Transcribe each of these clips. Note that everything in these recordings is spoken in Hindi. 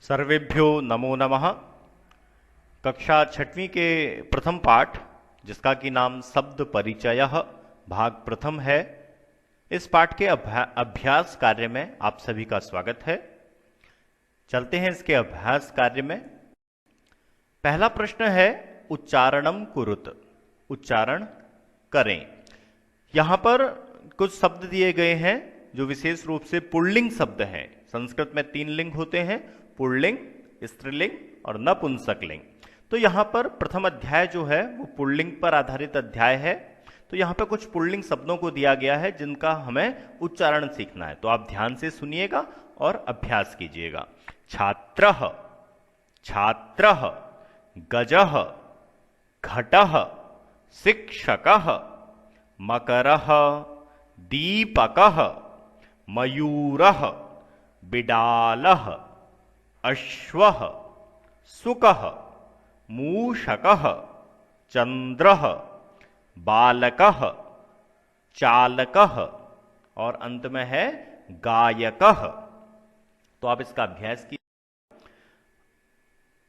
सर्वेभ्यो नमो नमः। कक्षा छठवीं के प्रथम पाठ जिसका कि नाम शब्द परिचय भाग प्रथम है, इस पाठ के अभ्यास कार्य में आप सभी का स्वागत है। चलते हैं इसके अभ्यास कार्य में। पहला प्रश्न है उच्चारणम कुरुत, उच्चारण करें। यहां पर कुछ शब्द दिए गए हैं जो विशेष रूप से पुल्लिंग शब्द हैं। संस्कृत में 3 लिंग होते हैं, पुल्लिंग, स्त्रीलिंग और नपुंसकलिंग। तो यहां पर प्रथम अध्याय जो है वो पुल्लिंग पर आधारित अध्याय है। तो यहां पर कुछ पुल्लिंग शब्दों को दिया गया है जिनका हमें उच्चारण सीखना है। तो आप ध्यान से सुनिएगा और अभ्यास कीजिएगा। छात्रः, छात्रः, गजः, घटः, शिक्षकः, मकरः, दीपकः, मयूरः, बिडालः, अश्वः, सुकः, मूषकः, चंद्रः, बालकः, चालकः और अंत में है गायकः। तो आप इसका अभ्यास कीजिए।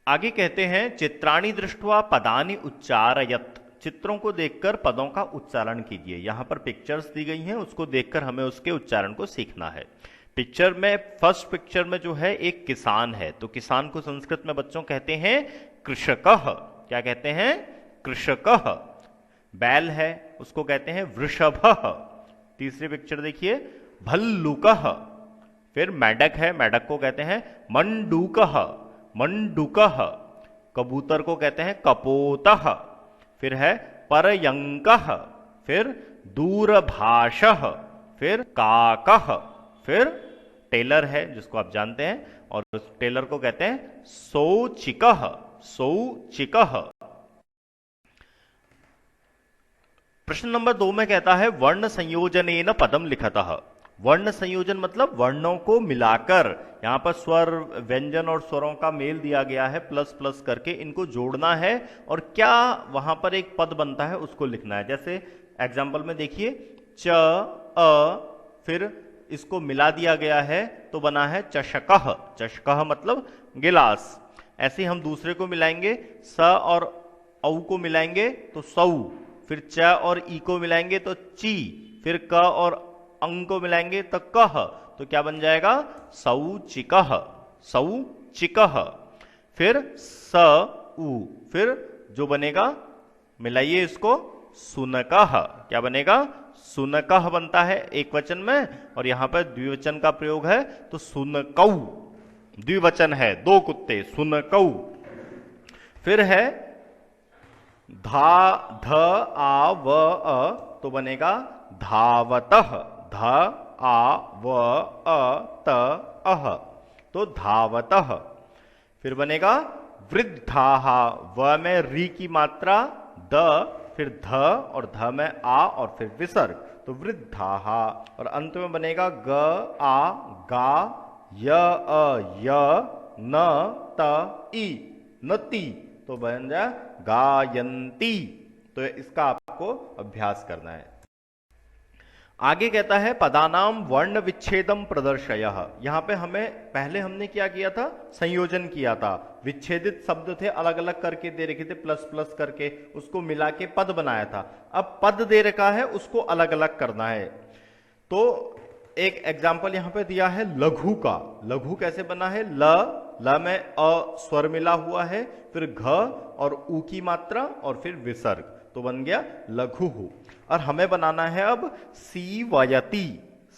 आगे कहते हैं चित्राणि दृष्ट्वा पदानि उच्चारयत, चित्रों को देखकर पदों का उच्चारण कीजिए। यहां पर पिक्चर्स दी गई हैं, उसको देखकर हमें उसके उच्चारण को सीखना है। पिक्चर में, फर्स्ट पिक्चर में जो है एक किसान है, तो किसान को संस्कृत में बच्चों कहते हैं कृषकः। क्या कहते हैं? कृषकः। बैल है, उसको कहते हैं वृषभः। तीसरी पिक्चर देखिए, भल्लुकः। फिर मेढक है, मेढक को कहते हैं मंडूकः, मंडूकः। कबूतर को कहते हैं कपोतः। फिर है परयंकः, फिर दूरभाषः, फिर काकः, फिर टेलर है जिसको आप जानते हैं, और उस टेलर को कहते हैं सौचिकः, सौचिकः। प्रश्न नंबर 2 में कहता है वर्ण संयोजनेन पदम लिखतः। वर्ण संयोजन मतलब वर्णों को मिलाकर, यहां पर स्वर, व्यंजन और स्वरों का मेल दिया गया है, प्लस प्लस करके इनको जोड़ना है और क्या वहां पर एक पद बनता है उसको लिखना है। जैसे एग्जाम्पल में देखिए, च अ, फिर इसको मिला दिया गया है तो बना है चषकः। चषकः मतलब गिलास। ऐसे हम दूसरे को मिलाएंगे, स और औ को मिलाएंगे तो सौ, फिर च और ई को मिलाएंगे तो ची, फिर क और अंग को मिलाएंगे तो कह, तो क्या बन जाएगा? सौचिकः, सौचिकः। फिर स उ, फिर जो बनेगा, मिलाइए इसको, सुनकः। क्या बनेगा? सुनकः बनता है एक वचन में, और यहां पर द्विवचन का प्रयोग है तो सुनकौ, द्विवचन है, 2 कुत्ते, सुनकौ। फिर है धा, ध आ व अ, तो बनेगा धावतः, ध आ व अ त अह, तो धावतः। फिर बनेगा वृद्धाः, व में री की मात्रा, द, फिर ध और ध में आ और फिर विसर्ग, तो वृद्धाः। और अंत में बनेगा ग आ गा, य अ य, न त ई, नती, तो बन जाए गायंती। तो इसका आपको अभ्यास करना है। आगे कहता है पदानाम वर्ण विच्छेदम प्रदर्शयः। यहां पे पहले हमने क्या किया था? संयोजन किया था। विच्छेदित शब्द थे, अलग अलग करके दे रखे थे, प्लस प्लस करके उसको मिला के पद बनाया था। अब पद दे रखा है, उसको अलग अलग करना है। तो एक एग्जाम्पल यहां पे दिया है लघु का। लघु कैसे बना है? ल में अ स्वर मिला हुआ है, फिर घ और उ की मात्रा और फिर विसर्ग, तो बन गया लघु। और हमें बनाना है अब सीवयति,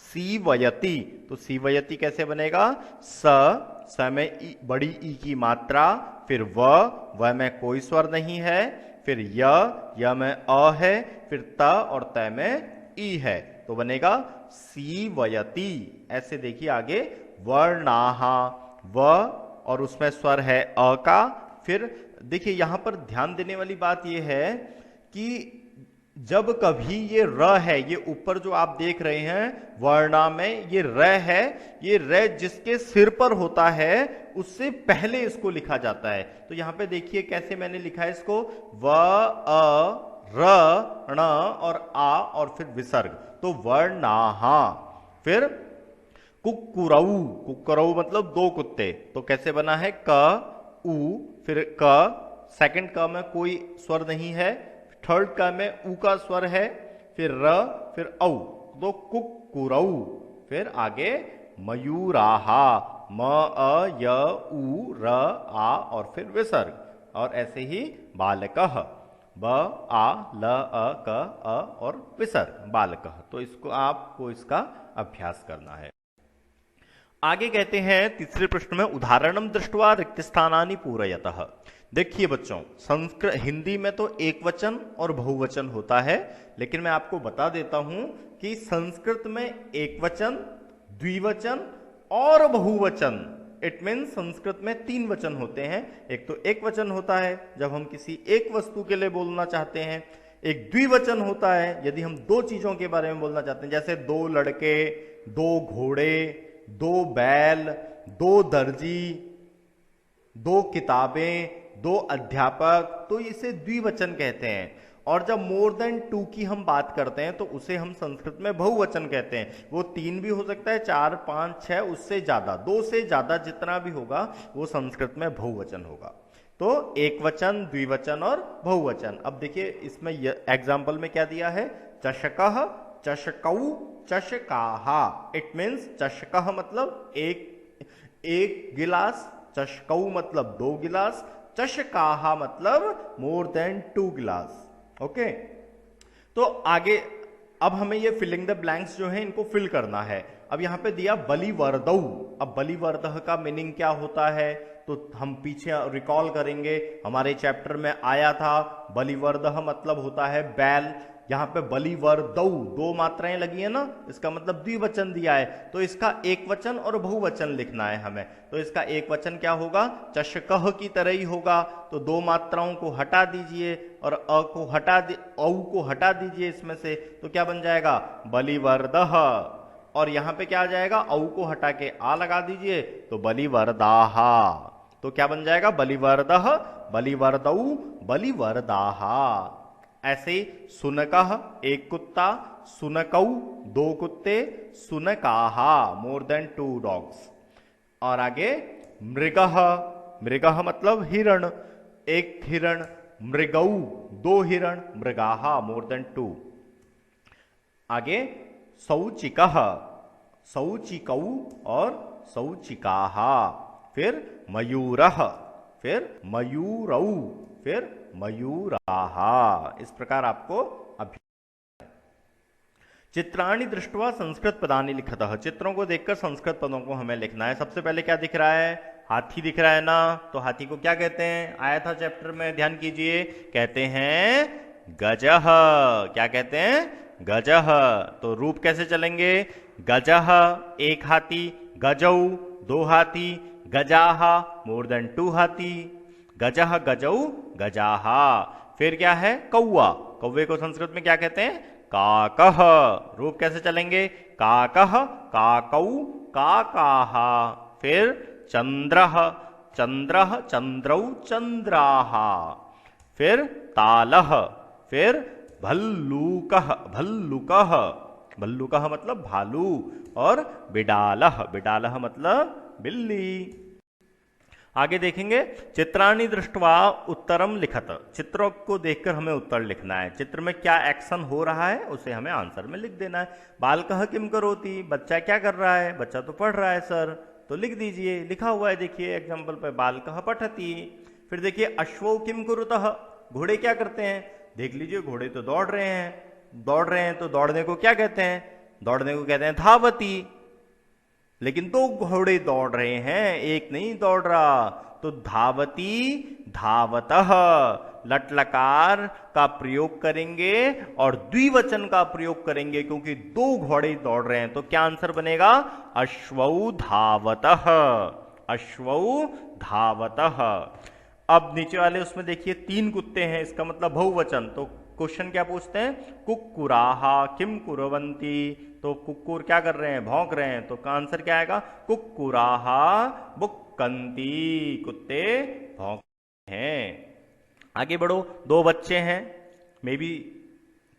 सीवयति। तो सीवयति कैसे बनेगा? स में बड़ी ई की मात्रा, फिर व में कोई स्वर नहीं है, फिर य में अ है, फिर त और त में ई है, तो बनेगा सीवयति। ऐसे देखिए आगे, वर्णाः, व और उसमें स्वर है अ का। फिर देखिए यहां पर ध्यान देने वाली बात यह है कि जब कभी ये र है, ये ऊपर जो आप देख रहे हैं वर्णा में ये र है, ये र जिसके सिर पर होता है उससे पहले इसको लिखा जाता है। तो यहां पे देखिए कैसे मैंने लिखा है इसको, व अ र ण और आ और फिर विसर्ग, तो वर्णाः। फिर कुक्कुरऊ, कुक्कुरऊ मतलब दो कुत्ते, तो कैसे बना है, क उ, फिर क, सेकंड क में कोई स्वर नहीं है, थर्ड क में उ का स्वर है, फिर र, फिर औ, तो कुक्कुरऊ। फिर आगे मयूराहा, म अ य उ र आ और फिर विसर्ग, और ऐसे ही बालकः, ब आ ल अ क अ और विसर्ग बालकः। तो इसको आपको इसका अभ्यास करना है। आगे कहते हैं तीसरे प्रश्न में, उदाहरणम दृष्ट्वा रिक्त स्थानानि पूरयतः। देखिए बच्चों, संस्कृत हिंदी में तो एक वचन और बहुवचन होता है, लेकिन मैं आपको बता देता हूं कि संस्कृत में एक वचन, द्विवचन और बहुवचन, इट मीन संस्कृत में तीन वचन होते हैं। एक तो एक वचन होता है जब हम किसी एक वस्तु के लिए बोलना चाहते हैं, एक द्विवचन होता है यदि हम दो चीजों के बारे में बोलना चाहते हैं, जैसे दो लड़के, दो घोड़े, दो बैल, दो दर्जी, दो किताबें, दो अध्यापक, तो इसे द्विवचन कहते हैं। और जब मोर देन टू की हम बात करते हैं तो उसे हम संस्कृत में बहुवचन कहते हैं। वो तीन भी हो सकता है, चार, पांच, छह, उससे ज्यादा, दो से ज्यादा जितना भी होगा वो संस्कृत में बहुवचन होगा। तो एक वचन, द्विवचन और बहुवचन। अब देखिए इसमें एग्जाम्पल में क्या दिया है, चषकः, चषकौ, चषकाहा। इट मीन्स चषकः मतलब एक गिलास, चषकौ मतलब दो गिलास, चषकाहा मतलब मोर देन टू गिलास। ओके, तो आगे अब हमें ये फिलिंग द ब्लैंक्स जो है इनको फिल करना है। अब यहां पे दिया बलिवर्दौ। अब बलिवर्दह का मीनिंग क्या होता है, तो हम पीछे रिकॉल करेंगे, हमारे चैप्टर में आया था, बलिवर्दह मतलब होता है बैल। यहां पे बलिवर्दौ दो मात्राएं लगी है ना, इसका मतलब द्विवचन दिया है, तो इसका एक वचन और बहुवचन लिखना है हमें। तो इसका एक वचन क्या होगा, चषकः की तरह ही होगा। तो दो मात्राओं को हटा दीजिए और अ को हटा औ को हटा दीजिए इसमें से, तो क्या बन जाएगा, बलिवर्दः। और यहां पे क्या आ जाएगा, औ को हटा के आ लगा दीजिए तो बलिवर्दाहा। तो क्या बन जाएगा, बलिवर्दः, बलिवर्दौ, बलिवर्दाहा। ऐसे सुनकः एक कुत्ता, सुनकौ दो कुत्ते, सुनकाहा मोर देन टू डॉग्स। और आगे मृगः, मृगः मतलब हिरण, एक हिरण, मृगौ दो हिरण, मृगाहा मोर देन टू। आगे सौचिकः, सौचिकौ और सौचिकाहा। फिर मयूरः, फिर मयूरौ, फिर मयूराहा। इस प्रकार आपको अभ्यास। चित्राणि दृष्ट्वा संस्कृत पदानि लिखतः। चित्रों को देखकर संस्कृत पदों को हमें लिखना है। सबसे पहले क्या दिख रहा है, हाथी दिख रहा है ना, तो हाथी को क्या कहते हैं, आया था चैप्टर में, ध्यान कीजिए, कहते हैं गजः। क्या कहते हैं, गजः। तो रूप कैसे चलेंगे, गजः एक हाथी, गजौ दो हाथी, गजाहा मोर देन टू हाथी, गजः गजौ गजाहा। फिर क्या है, कौआ, कौवे को संस्कृत में क्या कहते हैं, काकः। रूप कैसे चलेंगे, काकः काकौ काकाहा। फिर चंद्रः, चंद्रः चंद्रौ चंद्राहा। फिर तालः, फिर भल्लूकः, भल्लुकः, भल्लुकः मतलब भालू, और बिडालः, बिडालः मतलब बिल्ली। आगे देखेंगे, चित्राणि दृष्ट्वा उत्तरम लिखत। चित्रों को देखकर हमें उत्तर लिखना है। चित्र में क्या एक्शन हो रहा है उसे हमें आंसर में लिख देना है। बालकः किम करोति, बच्चा क्या कर रहा है, बच्चा तो पढ़ रहा है सर, तो लिख दीजिए, लिखा हुआ है देखिए एग्जाम्पल पे, बालकः पठति। फिर देखिए अश्वौ किम कुरुतः, घोड़े क्या करते हैं, देख लीजिए घोड़े तो दौड़ रहे हैं, दौड़ रहे हैं, तो दौड़ने को क्या कहते हैं, दौड़ने को कहते हैं धावती। लेकिन दो घोड़े दौड़ रहे हैं, एक नहीं दौड़ रहा, तो धावती धावतः। लट लकार का प्रयोग करेंगे और द्विवचन का प्रयोग करेंगे क्योंकि दो घोड़े दौड़ रहे हैं। तो क्या आंसर बनेगा, अश्वौ धावतः, अश्वौ धावतः। अब नीचे वाले उसमें देखिए तीन कुत्ते हैं, इसका मतलब बहुवचन। तो क्वेश्चन क्या पूछते हैं, कुक्कुराहा किम कुर्वन्ति, तो कुक्कुर क्या कर रहे हैं, भौंक रहे हैं, तो का आंसर क्या आएगा, कुक्कुराहा बुक्कन्ति, कुत्ते भौंक हैं। आगे बढ़ो, दो बच्चे हैं, मे बी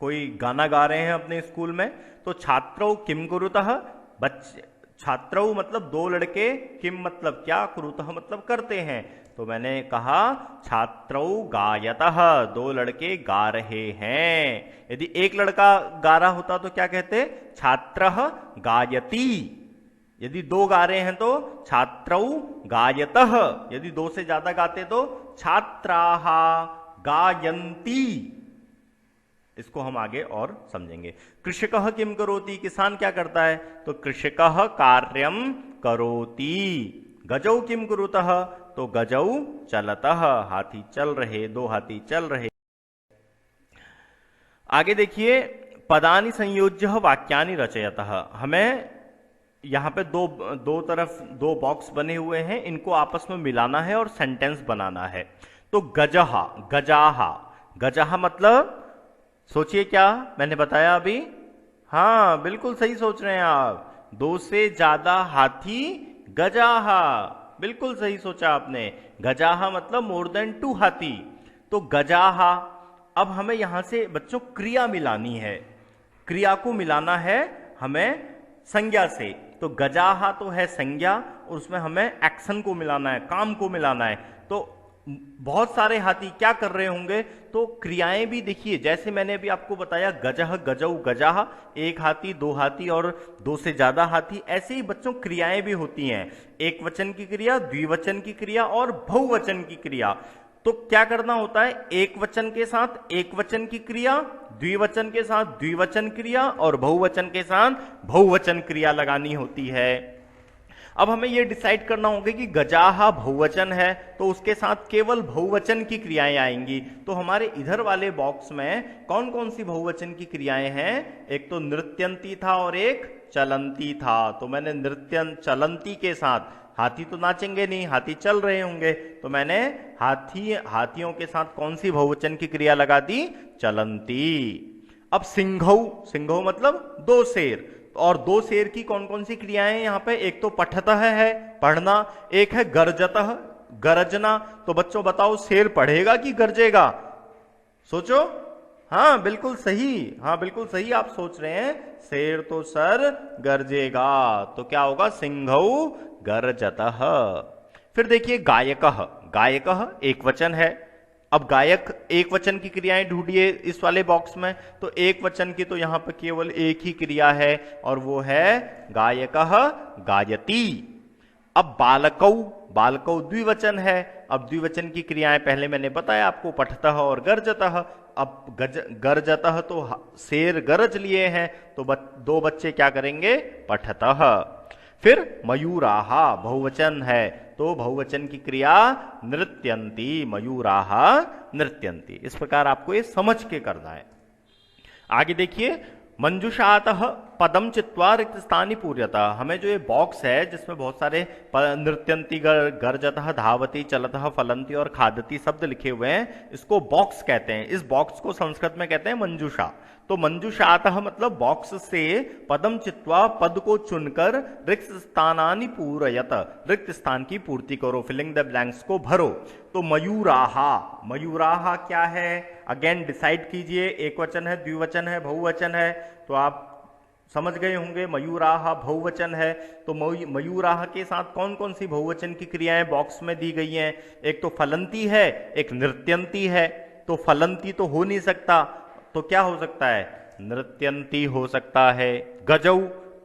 कोई गाना गा रहे हैं अपने स्कूल में, तो छात्रों किम कुरुतः, बच्चे छात्रौ मतलब दो लड़के, किम मतलब क्या, कुरुतः मतलब करते हैं। तो मैंने कहा छात्रौ गायतः, दो लड़के गा रहे हैं। यदि एक लड़का गा रहा होता तो क्या कहते, छात्रः गायति। यदि दो गा रहे हैं तो छात्रौ गायतः, यदि दो से ज्यादा गाते तो छात्राः गायन्ति। इसको हम आगे और समझेंगे। कृषकः किम करोति, किसान क्या करता है, तो कृषकः कार्यम करोति। गजौ किम कुरुतः, तो गजौ चलतः, हाथी चल रहे, दो हाथी चल रहे। आगे देखिए, पदानि संयोज्य वाक्यानि रचयतः। हमें यहां पे दो बॉक्स बने हुए हैं, इनको आपस में मिलाना है और सेंटेंस बनाना है। तो गजहा, गजाहा, गजहा मतलब सोचिए क्या मैंने बताया अभी, हाँ बिल्कुल सही सोच रहे हैं आप, दो से ज्यादा हाथी गजाहा, बिल्कुल सही सोचा आपने। गजाहा मतलब मोर देन 2 हाथी। तो गजाहा, अब हमें यहां से बच्चों क्रिया मिलानी है, क्रिया को मिलाना है हमें संज्ञा से। तो गजाहा तो है संज्ञा और उसमें हमें एक्शन को मिलाना है, काम को मिलाना है। तो बहुत सारे हाथी क्या कर रहे होंगे, तो क्रियाएं भी देखिए, जैसे मैंने अभी आपको बताया गजह, गजऊ, गजाहा, एक हाथी, दो हाथी और दो से ज्यादा हाथी, ऐसे ही बच्चों क्रियाएं भी होती हैं। एक वचन की क्रिया, द्विवचन की क्रिया और बहुवचन की क्रिया। तो क्या करना होता है, एक वचन के साथ एक वचन की क्रिया, द्विवचन के साथ द्विवचन क्रिया और बहुवचन के साथ बहुवचन क्रिया लगानी होती है। अब हमें यह डिसाइड करना होगा कि गजाहा बहुवचन है तो उसके साथ केवल बहुवचन की क्रियाएं आएंगी। तो हमारे इधर वाले बॉक्स में कौन कौन सी बहुवचन की क्रियाएं हैं, एक तो नृत्यंती था और एक चलंती था। तो मैंने नृत्यं चलंती के साथ, हाथी तो नाचेंगे नहीं, हाथी चल रहे होंगे, तो मैंने हाथियों के साथ कौन सी बहुवचन की क्रिया लगा दी, चलंती। अब सिंघौ, सिंघौ मतलब दो शेर, और दो शेर की कौन कौन सी क्रियाएं यहां पे, एक तो पठतः है पढ़ना, एक है गर्जतः गरजना। तो बच्चों बताओ शेर पढ़ेगा कि गरजेगा, सोचो। हाँ बिल्कुल सही, हाँ बिल्कुल सही आप सोच रहे हैं, शेर तो सर गरजेगा। तो क्या होगा, सिंघौ गरजतः। फिर देखिए गायकः, गायकः एक वचन है। अब गायक एक वचन की क्रियाएं ढूंढिए इस वाले बॉक्स में, तो एक वचन की तो यहां पर केवल एक ही क्रिया है और वो है गायकः गायति। अब बालकौ, बालकौ द्विवचन है। अब द्विवचन की क्रियाएं पहले मैंने बताया आपको, पठतः और गर्जतः। अब गर्जतः तो शेर गरज लिए हैं, तो दो बच्चे क्या करेंगे, पठतः। फिर मयूराहा बहुवचन है, तो बहुवचन की क्रिया नृत्यंती, मयूराहा नृत्यंती। इस प्रकार आपको ये समझ के करना है। आगे देखिए, मंजुषातः पदम चित्वा रिक्त स्थानी पूर्यता। हमें जो ये बॉक्स है जिसमें बहुत सारे नृत्यंती, गर्जतः, धावती, चलतः, फलंती और खादती शब्द लिखे हुए हैं, इसको बॉक्स कहते हैं। इस बॉक्स को संस्कृत में कहते हैं मंजुषा। तो मंजुषातः मतलब बॉक्स से पदम चित्वा, पद को चुनकर रिक्त स्थानानि पूरयत, रिक्त स्थान की पूर्ति करो, फिलिंग द ब्लैंक्स को भरो। तो मयूराहा, मयूराहा क्या है, अगेन डिसाइड कीजिए, एक वचन है, द्विवचन है, बहुवचन है। तो आप समझ गए होंगे, मयूराहा बहुवचन है। तो मयूराहा के साथ कौन कौन सी बहुवचन की क्रियाएं बॉक्स में दी गई हैं, एक तो फलंती है, एक नृत्यंती है। तो फलंती तो हो नहीं सकता, तो क्या हो सकता है, नृत्यंती हो सकता है। गजौ,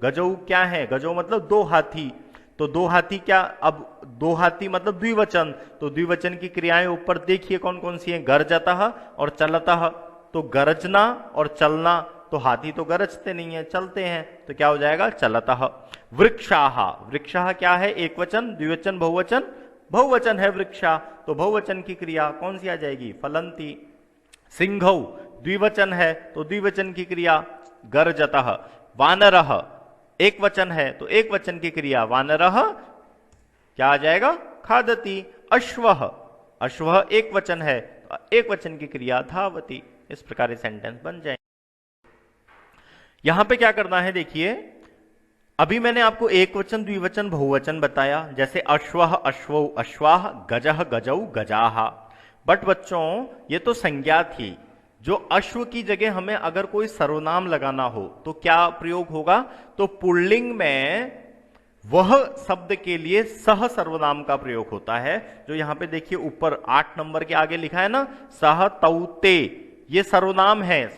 गजौ क्या है, गजौ मतलब दो हाथी, तो दो हाथी क्या, अब दो हाथी मतलब द्विवचन, तो द्विवचन की क्रियाएं ऊपर देखिए कौन कौन सी हैं, गरजतः और चलतः। तो गरजना और चलना, तो हाथी तो गरजते नहीं है, चलते हैं, तो क्या हो जाएगा, चलतः। वृक्षाः, वृक्षाः क्या है, एक वचन, द्विवचन, बहुवचन, बहुवचन है वृक्षा, तो बहुवचन की क्रिया कौन सी आ जाएगी, फलंती। सिंघौ द्विवचन है, तो द्विवचन की क्रिया गर्जतः। वानरः एक वचन है, तो एक वचन की क्रिया वानरः क्या आ जाएगा, खादति। अश्वः, अश्वः एक वचन है, तो एक वचन की क्रिया धावति। इस प्रकार सेंटेंस बन जाए। यहां पे क्या करना है, देखिए अभी मैंने आपको एक वचन, द्विवचन, बहुवचन बताया, जैसे अश्वः, अश्वौ, अश्वाः, गजः, गजौ, गजाः। बट बच्चों ये तो संज्ञा थी, जो अश्व की जगह हमें अगर कोई सर्वनाम लगाना हो तो क्या प्रयोग होगा, तो पुल्लिंग में वह शब्द के लिए सह सर्वनाम का प्रयोग होता है। जो यहां पे देखिए ऊपर 8 नंबर के आगे लिखा है ना, सह तौ ते, ये सर्वनाम है।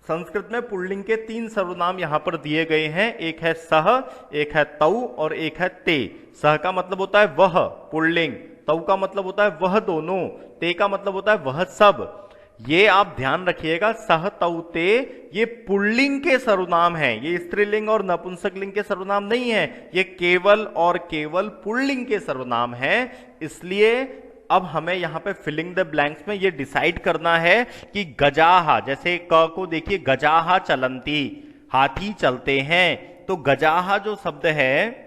संस्कृत में पुल्लिंग के 3 सर्वनाम यहां पर दिए गए हैं, एक है सह, एक है तौ और एक है ते। सह का मतलब होता है वह पुल्लिंग, तौ का मतलब होता है वह दोनों, ते का मतलब होता है वह सब। ये आप ध्यान रखिएगा, सह तौ ते ये पुल्लिंग के सर्वनाम हैं, ये स्त्रीलिंग और नपुंसकलिंग के सर्वनाम नहीं है, ये केवल और केवल पुल्लिंग के सर्वनाम हैं। इसलिए अब हमें यहां पे फिलिंग द ब्लैंक्स में ये डिसाइड करना है कि गजाहा, जैसे क को देखिए, गजाहा चलंती, हाथी चलते हैं। तो गजाहा जो शब्द है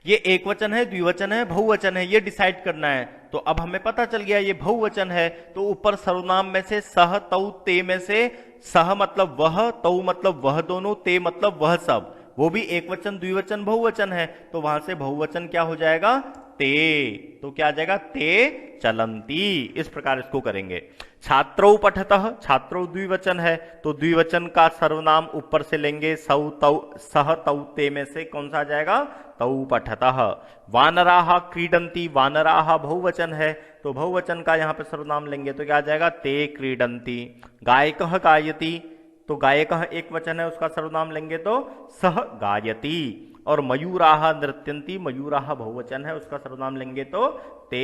ये एक वचन है, द्विवचन है, बहुवचन है, ये डिसाइड करना है। तो अब हमें पता चल गया ये बहुवचन है, तो ऊपर सर्वनाम में से सह तौ ते में से सह मतलब वह, तौ मतलब वह दोनों, ते मतलब वह सब, वो भी एक वचन, द्विवचन, बहुवचन है। तो वहां से बहुवचन क्या हो जाएगा, ते। तो क्या आ जाएगा, ते चलंती। इस प्रकार इसको करेंगे। छात्रौ पठतः, छात्रौ द्विवचन है, तो द्विवचन का सर्वनाम ऊपर से लेंगे, सौ तौ सह तौ ते में से कौन सा आ जाएगा, तौ पठतः। वानराः क्रीडन्ति, वानराः बहुवचन है, तो बहुवचन का यहां पे सर्वनाम लेंगे तो क्या आ जाएगा, ते क्रीडन्ति। गायकः गायति, तो गायकः एक वचन है, उसका सर्वनाम लेंगे तो सह गायति। और मयूराः नृत्यन्ति, मयूराः बहुवचन है, उसका सर्वनाम लेंगे तो ते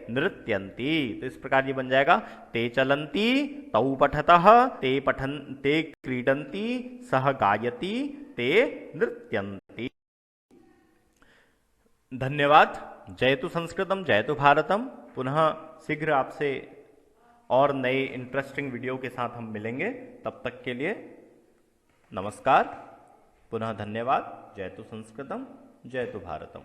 नृत्यन्ति। तो इस प्रकार ये बन जाएगा, ते चलन्ति, तौ पठतः, ते क्रीडन्ति, सह गायति, ते नृत्यन्ति। धन्यवाद। जयतु संस्कृतम, जयतु भारतम। पुनः शीघ्र आपसे और नए इंटरेस्टिंग वीडियो के साथ हम मिलेंगे। तब तक के लिए नमस्कार, पुनः धन्यवाद। जयतु संस्कृतम, जयतु भारतम।